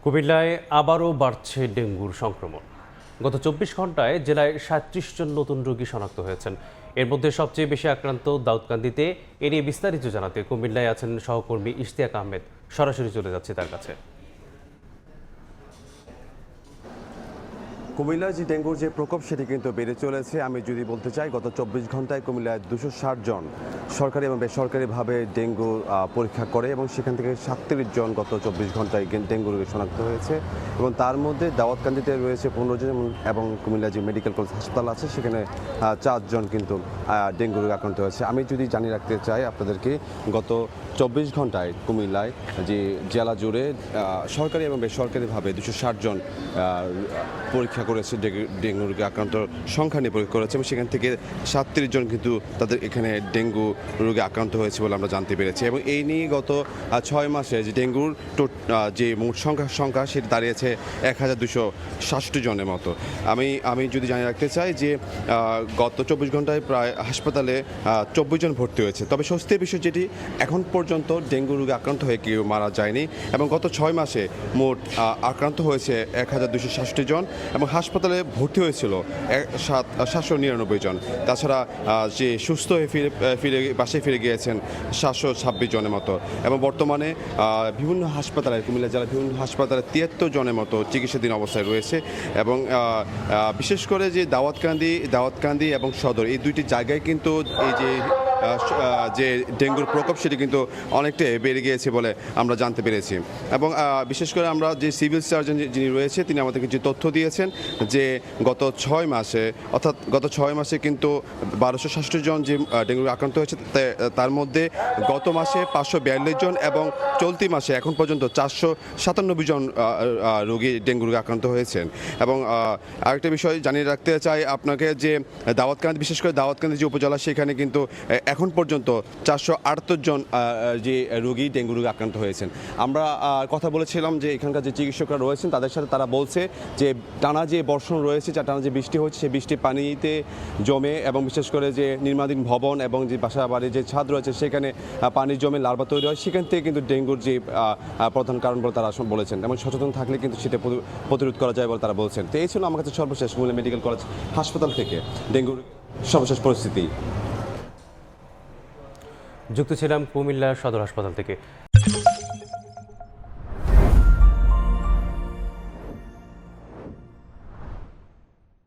কুমিল্লায় আবারও বাড়ছে ডেঙ্গুর সংক্রমণ। গত ২৪ ঘন্টায় জেলায় ৩৭ জন নতুন রোগী শনাক্ত হয়েছেন। এর মধ্যে সবচেয়ে বেশি আক্রান্ত দাউদকান্দিতে। এ নিয়ে বিস্তারিত জানাতে কুমিল্লায় আছেন সহকর্মী ইশতিয়াক আহমেদ। সরাসরি চলে যাচ্ছে তার কাছে। কুমিল্লার যে ডেঙ্গুর যে প্রকোপ সেটি কিন্তু বেড়ে চলেছে। আমি যদি বলতে চাই, গত ২৪ ঘন্টায় কুমিল্লায় ২৬০ জন সরকারি এবং বেসরকারিভাবে ডেঙ্গু পরীক্ষা করে এবং সেখান থেকে ৩৭ জন গত ২৪ ঘন্টায় ডেঙ্গু রোগী শনাক্ত হয়েছে এবং তার মধ্যে দাউদকান্দিতে রয়েছে ১৫ জন এবং কুমিল্লা যে মেডিকেল কলেজ হাসপাতাল আছে সেখানে ৪ জন কিন্তু ডেঙ্গু রোগে আক্রান্ত হয়েছে। আমি যদি জানিয়ে রাখতে চাই আপনাদেরকে, গত ২৪ ঘন্টায় কুমিল্লায় যে জেলা জুড়ে সরকারি এবং বেসরকারিভাবে ২৬০ জন পরীক্ষা করেছে, ডেঙ্গু রোগে আক্রান্ত সংখ্যা নিয়ে পরীক্ষা করেছে এবং সেখান থেকে ৩৭ জন কিন্তু তাদের এখানে ডেঙ্গু রোগে আক্রান্ত হয়েছে বলে আমরা জানতে পেরেছি। এবং এই নিয়ে গত ৬ মাসে যে ডেঙ্গুর যে মোট সংখ্যা সেটি দাঁড়িয়েছে ১,২৬৭ জনের মতো। আমি যদি জানিয়ে রাখতে চাই যে গত ২৪ ঘন্টায় প্রায় হাসপাতালে ২৪ জন ভর্তি হয়েছে। তবে স্বস্তির বিষয় যেটি, এখন পর্যন্ত ডেঙ্গু রোগে আক্রান্ত হয়ে কেউ মারা যায়নি এবং গত ৬ মাসে মোট আক্রান্ত হয়েছে ১,২৬৭ জন এবং হাসপাতালে ভর্তি হয়েছিল ৭৯৯ জন। তাছাড়া যে সুস্থ হয়ে ফিরে বাসায় ফিরে গিয়েছেন ৭২৬ জনের মতো এবং বর্তমানে বিভিন্ন হাসপাতালে, কুমিল্লা জেলার বিভিন্ন হাসপাতালে ৭৩ জনের মতো চিকিৎসাধীন অবস্থায় রয়েছে এবং বিশেষ করে যে দাউদকান্দি এবং সদর, এই দুইটি জায়গায় কিন্তু এই যে ডেঙ্গুর প্রকোপ সেটি কিন্তু অনেকটাই বেড়ে গিয়েছে বলে আমরা জানতে পেরেছি। এবং বিশেষ করে আমরা যে সিভিল সার্জন যিনি রয়েছে তিনি আমাদেরকে যে তথ্য দিয়েছেন যে গত ৬ মাসে কিন্তু ১২৬৭ জন যে ডেঙ্গু আক্রান্ত হয়েছে, তার মধ্যে গত মাসে ৫৪২ জন এবং চলতি মাসে এখন পর্যন্ত ৪৯৭ জন রোগী ডেঙ্গু রোগে আক্রান্ত হয়েছেন। এবং আরেকটা বিষয় জানিয়ে রাখতে চাই আপনাকে যে দাউদকান্দি, বিশেষ করে দাউদকান্দি যে উপজেলা, সেখানে কিন্তু এখন পর্যন্ত ৪৭৮ জন যে রোগী ডেঙ্গু রোগে আক্রান্ত হয়েছেন। আমরা কথা বলেছিলাম যে এখানকার যে চিকিৎসকরা রয়েছেন তাদের সাথে, তারা বলছে যে টানা যে বর্ষণ রয়েছে, টানা যে বৃষ্টি হচ্ছে, সেই বৃষ্টি পানিতে জমে এবং বিশেষ করে যে নির্মাণাধীন ভবন এবং যে বাসা বাড়ির যে ছাদ রয়েছে সেখানে পানি জমে লার্ভা তৈরি হয়, সেখান থেকে কিন্তু ডেঙ্গুর যে প্রধান কারণ বলে তারা বলেছেন এবং সচেতন থাকলে কিন্তু সেটা প্রতিরোধ করা যায় বলে তারা বলছেন। তো এই ছিল আমার কাছে সর্বশেষ কুমিল্লা মেডিকেল কলেজ হাসপাতাল থেকে ডেঙ্গুর সর্বশেষ পরিস্থিতি। যুক্ত ছিলাম কুমিল্লা সদর হাসপাতাল থেকে।